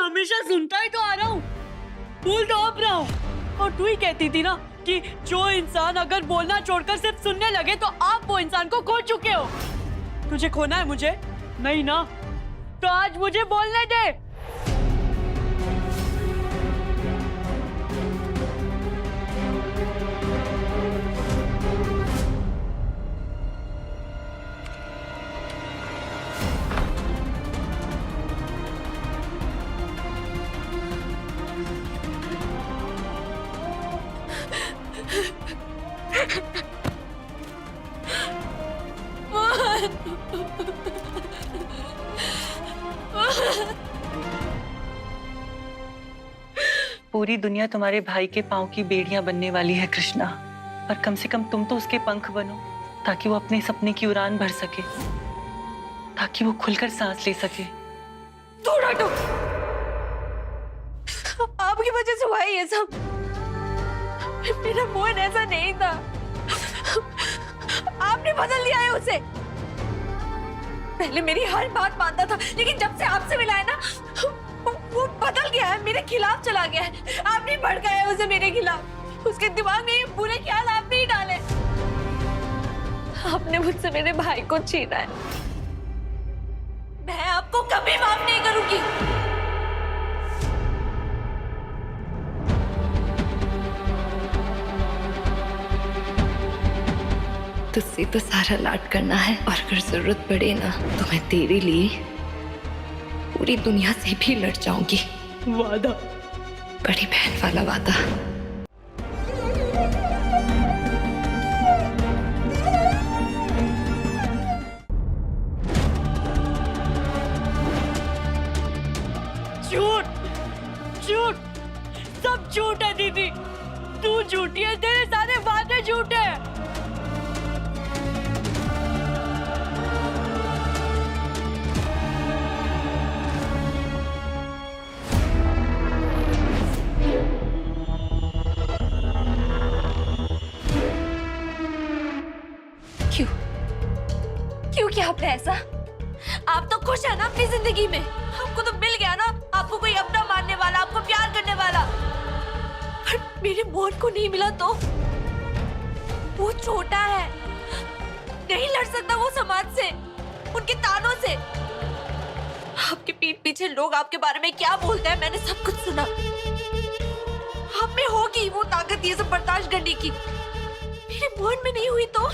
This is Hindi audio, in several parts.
हमेशा सुनता ही तो आ रहा हूँ, भूल तो अब रहा हूँ। और तू ही कहती थी ना कि जो इंसान अगर बोलना छोड़कर सिर्फ सुनने लगे तो आप वो इंसान को खो चुके हो। तुझे खोना है मुझे? नहीं ना, तो आज मुझे बोलने दे। पूरी दुनिया तुम्हारे भाई के पांव की बेड़ियां बनने वाली है कृष्णा, पर कम से कम तुम तो उसके पंख बनो, ताकि वो अपने सपने की उड़ान भर सके, ताकि वो खुलकर सांस ले सके। थोड़ा तो आपकी वजह से हुआ है ये सब। मेरा मोहन ऐसा नहीं था, आपने बदल दिया है उसे। पहले मेरी हर बात मानता था, लेकिन जब से आपसे मिला है ना, वो बदल गया है, मेरे खिलाफ चला गया है। आपने भड़काया है उसे मेरे खिलाफ। उसके दिमाग में ये बुरे ख्याल आपने ही डाले। आपने मुझसे मेरे भाई को छीना है। मैं आपको कभी माफ नहीं करूंगी। तुझसे तो सारा लाड करना है, और अगर जरूरत पड़े ना तो मैं तेरे लिए पूरी दुनिया से भी लड़ जाऊंगी। वादा, बड़ी बहन वाला वादा। झूठ, झूठ, सब झूठ है दीदी। तू झूठी है, तेरे सारे वादे झूठे हैं। क्यों किया आपने ऐसा? आप तो खुश है ना अपनी जिंदगी में? आपको तो मिल गया ना, आपको कोई अपना मानने वाला, आपको प्यार करने वाला। पर मेरे मोहन को नहीं मिला तो वो छोटा है, नहीं लड़ सकता वो समाज से, उनके तानों से। आपके पीठ पीछे लोग आपके बारे में क्या बोलते हैं, मैंने सब कुछ सुना। आप में होगी वो ताकत ये सब बर्दाश्त करने की, मेरे मोहन में नहीं हुई तो?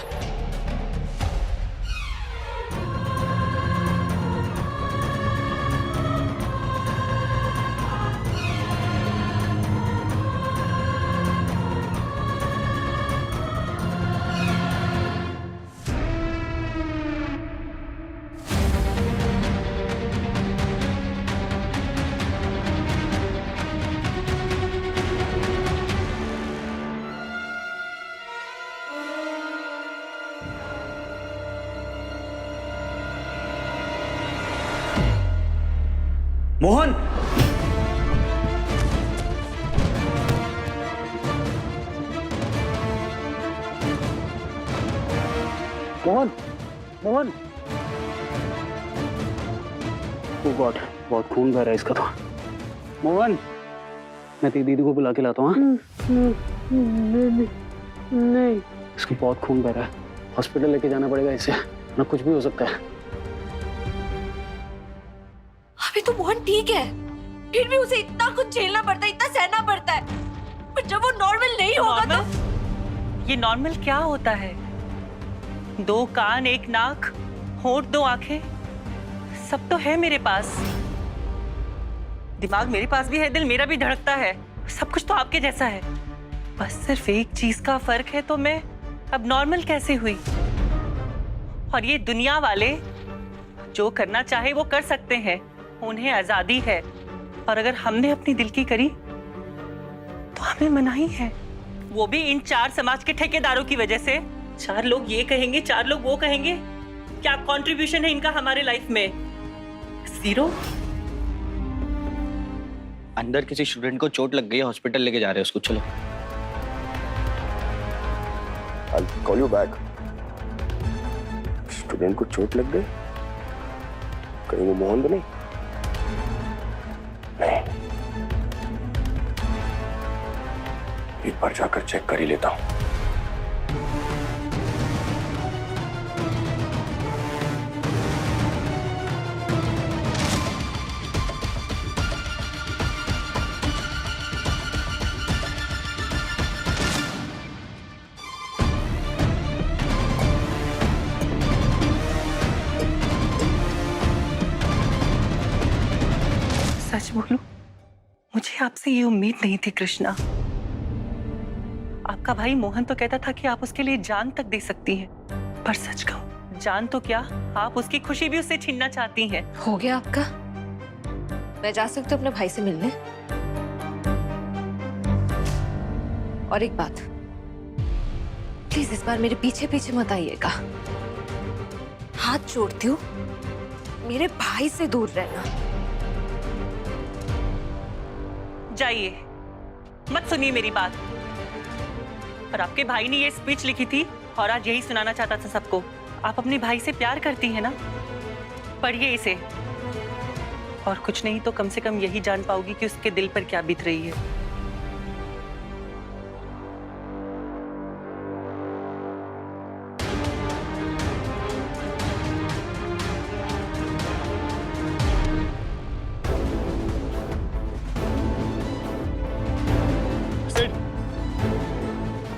मोहन, मोहन, मोहन। ओह गॉड, बहुत खून बह रहा है इसका तो। मोहन, मैं तेरी दीदी को बुला के लाता हूँ। नहीं, इसको बहुत खून बह रहा है, हॉस्पिटल लेके जाना पड़ेगा इसे, ना कुछ भी हो सकता है। अभी तो मोहन ठीक है, फिर भी उसे इतना कुछ झेलना पड़ता है, इतना सहना पड़ता है। पर जब वो नॉर्मल नहीं होगा तो? ये नॉर्मल क्या होता है? 2 कान, 1 नाक, होंठ, 2 आंखें, सब तो है मेरे पास। दिमाग मेरे पास भी है, दिल मेरा भी धड़कता है, सब कुछ तो आपके जैसा है। बस सिर्फ एक चीज का फर्क है, तो मैं अब नॉर्मल कैसे हुई? और ये दुनिया वाले जो करना चाहे वो कर सकते हैं, उन्हें आजादी है। और अगर हमने अपनी दिल की करी तो हमें मनाही है, वो भी इन 4 समाज के ठेकेदारों की वजह से। 4 लोग ये कहेंगे, 4 लोग वो कहेंगे। क्या कंट्रीब्यूशन है इनका हमारे लाइफ में? 0। अंदर किसी स्टूडेंट को चोट लग गई है, हॉस्पिटल लेके जा रहे हैं उसको, चलो। I'll call you back. Student को चोट लग गई? कहीं वो मोहन तो नहीं? नहीं, एक बार जाकर चेक कर ही लेता हूं। सच बोलूं, मुझे आपसे ये उम्मीद नहीं थी कृष्णा। आपका भाई मोहन तो कहता था कि आप उसके लिए जान तक दे सकती हैं, पर सच कहूं, जान तो क्या, आप उसकी खुशी भी उससे छीनना चाहती हैं। हो गया आपका? मैं जा सकती हूँ अपने भाई से मिलने? और एक बात, प्लीज इस बार मेरे पीछे पीछे मत आइएगा। हाथ जोड़ती हूँ, मेरे भाई से दूर रहना। जाइए, मत सुनिए मेरी बात। और आपके भाई ने ये स्पीच लिखी थी और आज यही सुनाना चाहता था सबको। आप अपने भाई से प्यार करती हैं ना? पढ़िए इसे, और कुछ नहीं तो कम से कम यही जान पाओगी कि उसके दिल पर क्या बीत रही है।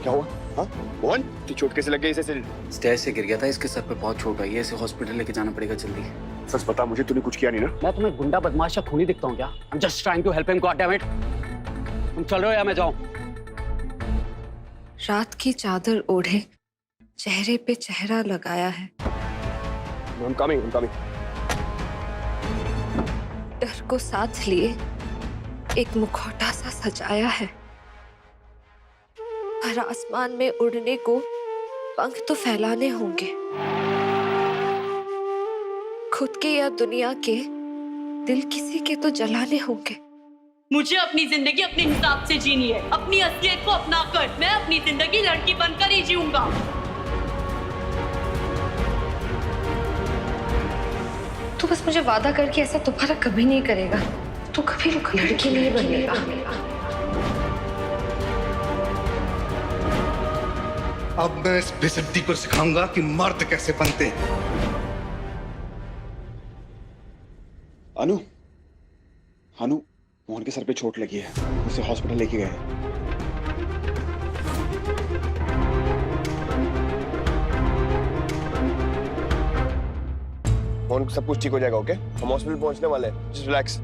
क्या हुआ? हाँ मोहन, तो चोट कैसे लग गई इसे? स्टेज से गिर गया था, इसके सर पे बहुत चोट आई है, इसे हॉस्पिटल लेके जाना पड़ेगा जल्दी। सच बता मुझे, तूने कुछ किया नहीं ना? मैं तुम्हें गुंडा बदमाश या खूनी दिखता हूँ क्या? I'm just trying to help him, God damn it! तुम चल रहे हो या मैं जाऊँ? रात की चादर ओढ़े, चेहरे पे चेहरा लगाया है, I'm coming. डर को साथ लिए एक मुखौटा सा सजाया है। पर आसमान में उड़ने को पंख तो फैलाने होंगे। खुद के या दुनिया के दिल किसी के तो जलाने होंगे। मुझे अपनी जिंदगी अपने हिसाब से जीनी है, अपनी असलियत को अपना कर। मैं अपनी जिंदगी लड़की बनकर ही जीऊंगा। तू बस मुझे वादा कर कि ऐसा दोबारा कभी नहीं करेगा। तू कभी लड़की नहीं बनेगा। अब मैं इस बेसब्ती को सिखाऊंगा कि मर्द कैसे बनते हैं। अनु, मोहन के सर पे चोट लगी है, उसे हॉस्पिटल लेके गए। मोहन सब कुछ ठीक हो जाएगा, ओके? हम हॉस्पिटल पहुंचने वाले हैं, जस्ट रिलैक्स।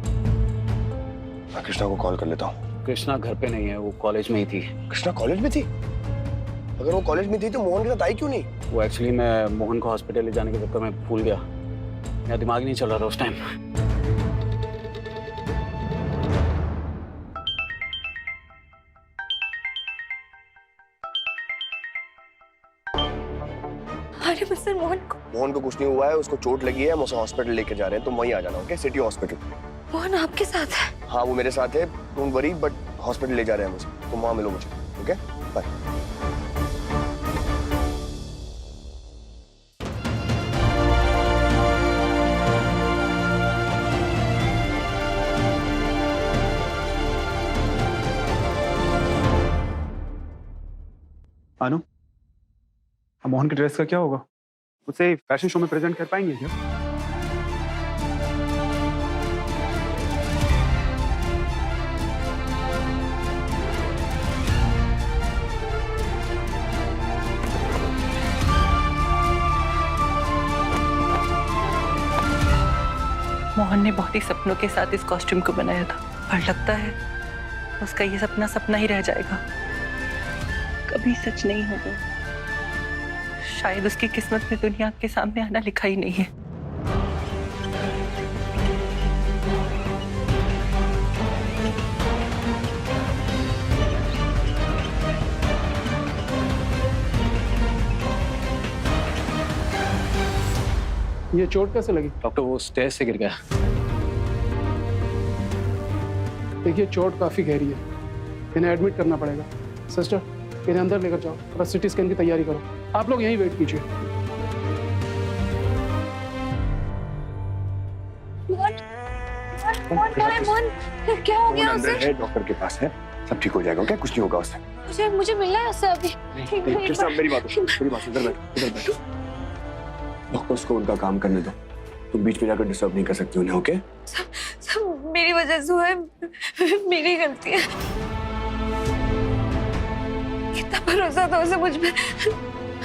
मैं कृष्णा को कॉल कर लेता हूँ। कृष्णा घर पे नहीं है, वो कॉलेज में ही थी। कृष्णा कॉलेज में थी? अगर वो कॉलेज में थी तो मोहन के साथ आई क्यों नहीं? वो एक्चुअली मैं मोहन को हॉस्पिटल ले जाने के चक्कर में भूल गया, मेरा दिमाग नहीं चल रहा था उस टाइम। अरे मिस्टर मोहन को कुछ नहीं हुआ है, उसको चोट लगी है, हम उसे हॉस्पिटल लेके जा रहे हैं, तुम वहीं आ जाना, ओके? City hospital. मोहन आपके साथ है? हाँ वो मेरे साथ है, डोंट वरी, बट हॉस्पिटल ले जा रहे हैं मुझे, तुम वहां मिलो मुझे, ओके? बाय। अनु, अब मोहन के ड्रेस का क्या होगा? उसे फैशन शो में प्रेजेंट कर पाएंगे क्या? मोहन ने बहुत ही सपनों के साथ इस कॉस्ट्यूम को बनाया था, पर लगता है उसका ये सपना सपना ही रह जाएगा, कभी सच नहीं होगा। शायद उसकी किस्मत में दुनिया के सामने आना लिखा ही नहीं है। ये चोट कैसे लगी? डॉक्टर वो स्टेज से गिर गया। देखिए चोट काफी गहरी है, इन्हें एडमिट करना पड़ेगा। सिस्टर इन्हें अंदर लेकर जाओ, थोड़ा सिटी स्कैन की तैयारी करो। आप लोग यहीं वेट कीजिए। मोहन, मोहन क्या हो गया उसे? है, डॉक्टर के पास है, सब ठीक हो जाएगा। ओके, कुछ नहीं होगा उससे। मुझे मिलना है उससे अभी। कृष्णा मेरी बात सुनो, इधर बैठो। डॉक्टर्स को उनका काम करने दो, तुम बीच में जाकर डिस्टर्ब नहीं कर सकती उन्हें। ओके? सब मेरी वजह से हुआ है, मेरी गलती है। कितना भरोसा था उसे मुझ पे,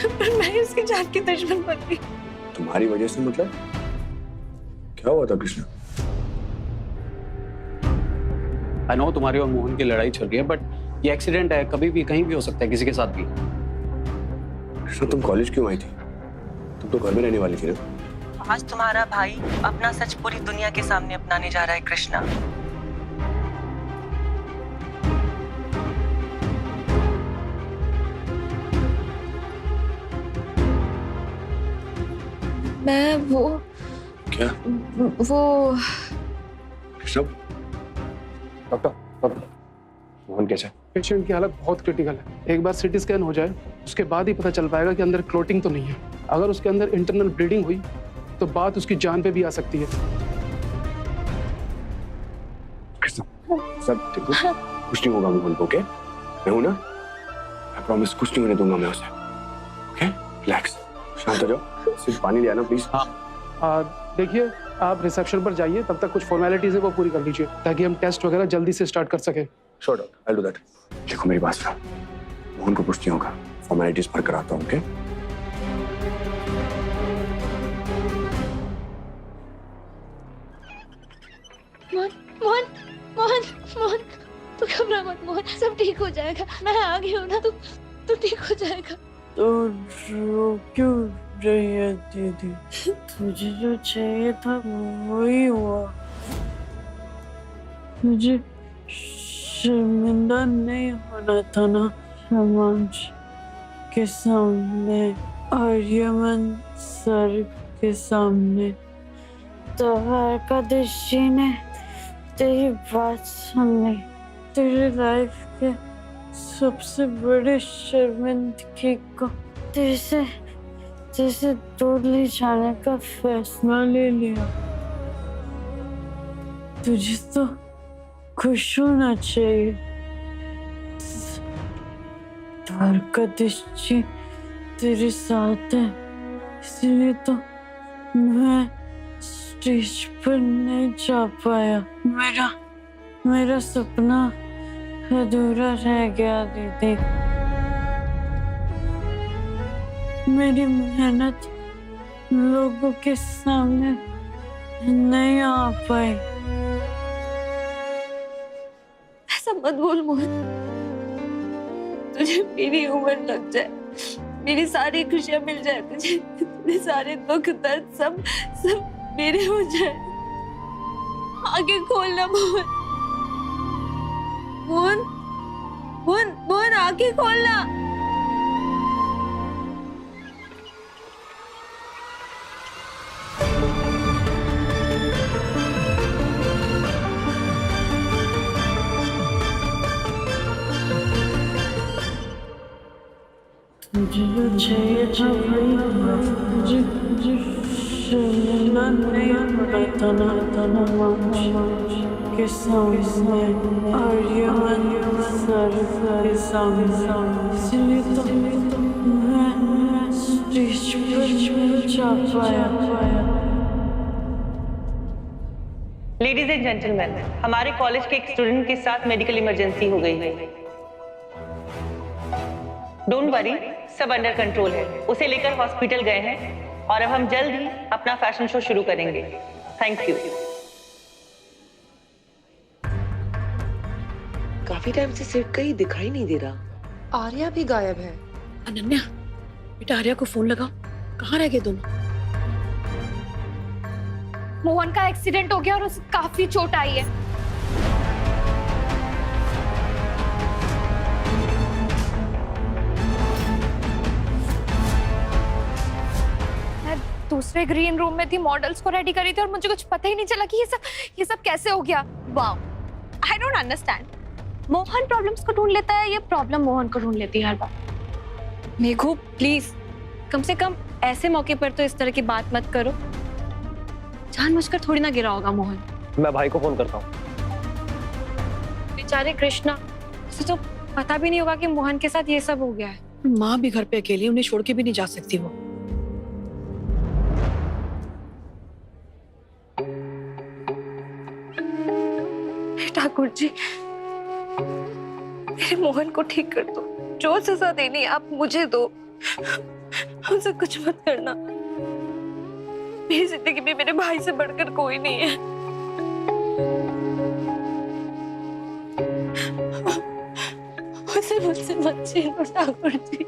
पर मैं उसकी जान की दुश्मन बन गई। तुम्हारी वजह से मतलब? क्या हुआ था कृष्णा? आई नो तुम्हारी और मोहन की लड़ाई चल रही है, बट ये एक्सीडेंट है, कभी भी कहीं भी हो सकता है, किसी के साथ भी। कृष्णा तुम कॉलेज क्यों आई थी? तुम तो घर में रहने वाली थी ना? आज तुम्हारा भाई अपना सच पूरी दुनिया के सामने अपनाने जा रहा है कृष्णा। मैं वो कृष्णा, डॉक्टर मोहन कैसा है? पेशेंट की हालत बहुत क्रिटिकल है। एक बार सिटी स्कैन हो जाए उसके बाद ही पता चल पाएगा कि अंदर क्लोटिंग तो नहीं है। अगर उसके अंदर इंटरनल ब्लीडिंग हुई तो बात उसकी जान पे भी आ सकती है। कृष्णा सब ठीक है, कुछ नहीं होगा मोहन को। ओके, मैं हूं ना, आई प्रॉमिस कुछ नहीं होने दूंगा मैं उसे। ओके, रिलैक्स, शांत हो जाओ। सिर्फ पानी ले आना प्लीज। हाँ, देखिए आप रिसेप्शन पर जाइए, तब तक कुछ फॉर्मेलिटीज है वो पूरी कर लीजिए ताकि हम टेस्ट वगैरह जल्दी से स्टार्ट कर सके। Sure doctor, I will do that. देखो मेरी बात सुनो, मोहन को कुछ नहीं होगा, फॉर्मेलिटीज पर कराता हूँ। ओके? मोहन तू घबरा मत मोहन, सब ठीक हो जाएगा। मैं आ गई हूँ ना, तू ठीक हो जाएगा। तो रो क्यों रही है दीदी? मुझे जो चाहिए था वही हुआ। मुझे शर्मिंदा नहीं होना था ना समाज के सामने और यमन सर के सामने। तो का दृष्टि ने तेरी बात सुन ली, तेरी लाइफ के सबसे बड़े शर्मिंदगी को तेरे दूर ले जाने का फैसला ले लिया। तुझे तो खुश होना चाहिए। द्वारकाधीश तेरे साथ है, इसलिए तो मैं स्टेज पर नहीं जा पाया। मेरा सपना अधूरा रह गया दीदी। मेरी मेहनत लोगों के सामने नहीं आ पाई। ऐसा मत बोल मोहन, तुझे मेरी उम्र लग जाए, मेरी सारी खुशियां मिल जाए तुझे, तेरे सारे दुख दर्द सब मेरे हो जाए। आगे खोलना मोहन आगे खोलना। मुझे जो चाहिए था वही हुआ। मुझे शर्मिंदा नहीं होना था ना के सामने और यमन सर के सामने। इसलिए तो मैं स्टेज पर जा पाया। लेडीज एंड जेंटलमैन, हमारे कॉलेज के एक स्टूडेंट के साथ मेडिकल इमरजेंसी हो गई है। डोंट वरी, सब अंडर कंट्रोल है। उसे लेकर हॉस्पिटल गए हैं और अब हम जल्द ही अपना फैशन शो शुरू करेंगे। Thank you. काफी टाइम से सिर्फ कहीं दिखाई नहीं दे रहा। आर्या भी गायब है। अनन्या, बेटा आर्या को फोन लगाओ। कहाँ रह गए दोनों? मोहन का एक्सीडेंट हो गया और उसे काफी चोट आई है। मैं दूसरे ग्रीन रूम में थी, मॉडल्स को रेडी करी थी और मुझे कुछ पता ही नहीं चला कि ये सब कैसे हो गया। Wow, I don't understand. Mohan problems को ढूंढ लेता है, ये प्रॉब्लम मोहन को ढूंढ लेती है हर बार। मेघू प्लीज, कम से कम ऐसे मौके पर तो इस तरह की बात मत करो। जानबूझकर थोड़ी ना गिरा होगा मोहन। मैं भाई को फोन करता हूँ। बेचारे कृष्णा, उसे तो पता भी नहीं होगा कि मोहन के साथ ये सब हो गया है। माँ भी घर पे अकेली है, उन्हें छोड़ के भी नहीं जा सकती वो। ठाकुर जी, मेरे मोहन को ठीक कर दो। जो सजा देनी आप मुझे दो, हमसे कुछ मत करना। मेरी जिंदगी में मेरे भाई से बढ़कर कोई नहीं है। उसे मुझसे मत छीनो ठाकुर जी।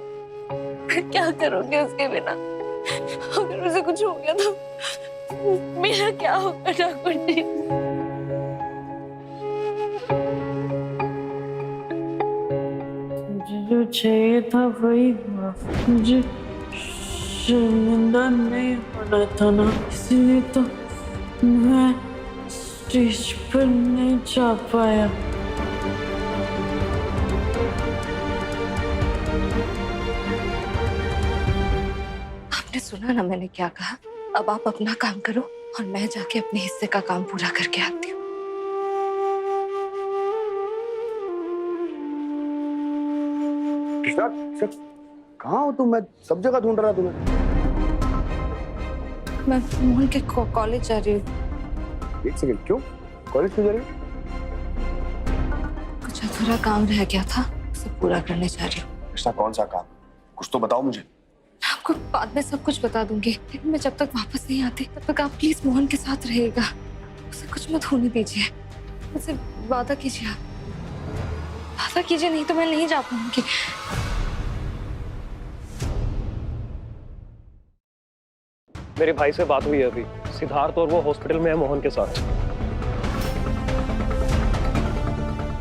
मैं क्या करूंगी उसके बिना? अगर उसे कुछ हो गया तो मेरा क्या होगा ठाकुर जी? मुझे जो चाहिए था वही हुआ। मुझे शर्मिंदा नहीं होना था ना, इसलिए तो मैं स्टेज पर नहीं जा पाया। आपने सुना ना मैंने क्या कहा? अब आप अपना काम करो और मैं जाके अपने हिस्से का काम पूरा करके आती हूँ। कहाँ हो तुम? मैं सब जगह ढूंढ रहा तुम्हें। मैं मोहन के कॉलेज जा रही हूँ। एक सेकंड, क्यों कॉलेज क्यों जा रही हो? कुछ अधूरा काम रह गया था, उसे पूरा करने जा रही हूँ। कृष्णा, कौन सा काम? कुछ तो बताओ मुझे। मैं आपको बाद में सब कुछ बता दूंगी, लेकिन मैं जब तक वापस नहीं आती तब तक आप प्लीज मोहन के साथ रहिएगा। उसे कुछ मत होने दीजिए। मुझसे वादा कीजिए, वादा कीजिए, नहीं तो मैं नहीं जा पाऊंगी। मेरे भाई से बात हुई है अभी, सिद्धार्थ और वो हॉस्पिटल में है मोहन के साथ।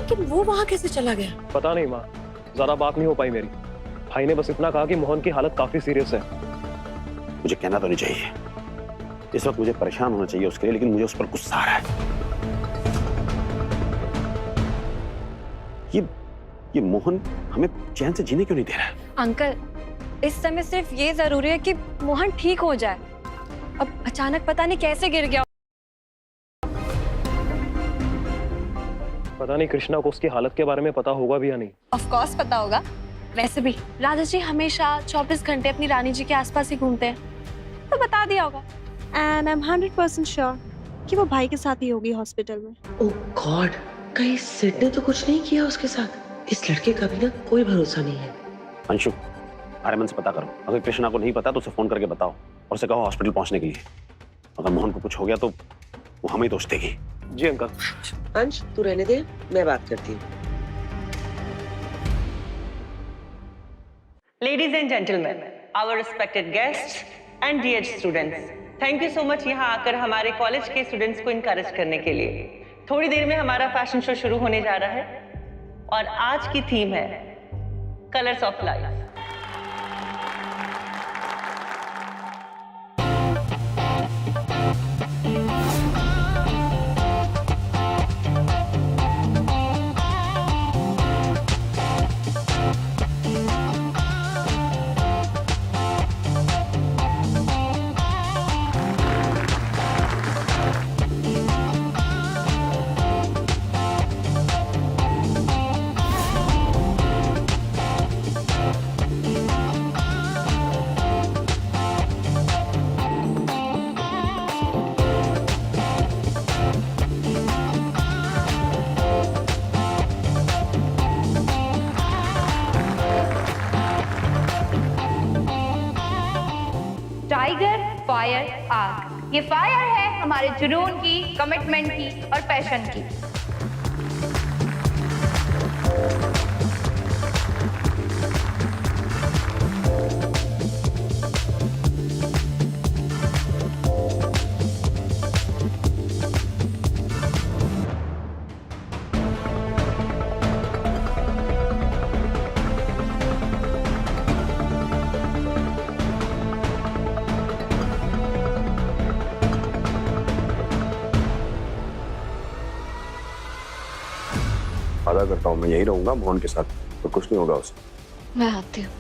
लेकिन वो वहां कैसे चला गया? पता नहीं माँ, ज्यादा बात नहीं हो पाई मेरी। भाई ने बस इतना कहा कि मोहन की हालत काफी सीरियस है। मुझे कहना तो नहीं चाहिए, इस वक्त मुझे परेशान होना चाहिए उसके लिए, लेकिन मुझे उस पर गुस्सा आ रहा है। ये मोहन हमें चैन से जीने क्यों नहीं दे रहा है? अंकल, इस समय सिर्फ ये जरूरी है कि मोहन ठीक हो जाए। अब अचानक पता नहीं कैसे गिर गया। पता नहीं कृष्णा को उसकी हालत के बारे में पता होगा भी या नहीं। ऑफ कोर्स पता होगा। वैसे भी राजा जी हमेशा 24 घंटे अपनी रानी जी के आसपास ही घूमते हैं, तो बता दिया होगा। एंड आई एम 100% श्योर कि वो भाई के साथ ही होगी हॉस्पिटल में। ओह गॉड, कहीं सिड ने तो कुछ नहीं किया उसके साथ? इस लड़के का भी ना कोई भरोसा नहीं है। अंशु, आर्यमन से पता करो, अगर कृष्णा को नहीं पता तो उसे फोन करके बताओ और उसे कहो हॉस्पिटल पहुंचने के लिए। अगर मोहन को कुछ हो गया तो वो हमें दोष देगी। जी अंकल। अंश, तू रहने दे, मैं बात करती हूँ। Ladies and gentlemen, our respected guests and dear students, thank you so much यहाँ आकर हमारे कॉलेज के स्टूडेंट्स को इनकरेज करने के लिए। थोड़ी देर में हमारा फैशन शो शुरू होने जा रहा है और आज की थीम है colours of life. Tiger fire आग, ये फायर है हमारे जुनून की, कमिटमेंट की और पैशन की। वादा करता हूँ मैं यही रहूंगा मोहन के साथ, तो कुछ नहीं होगा उसे। मैं आती हूँ।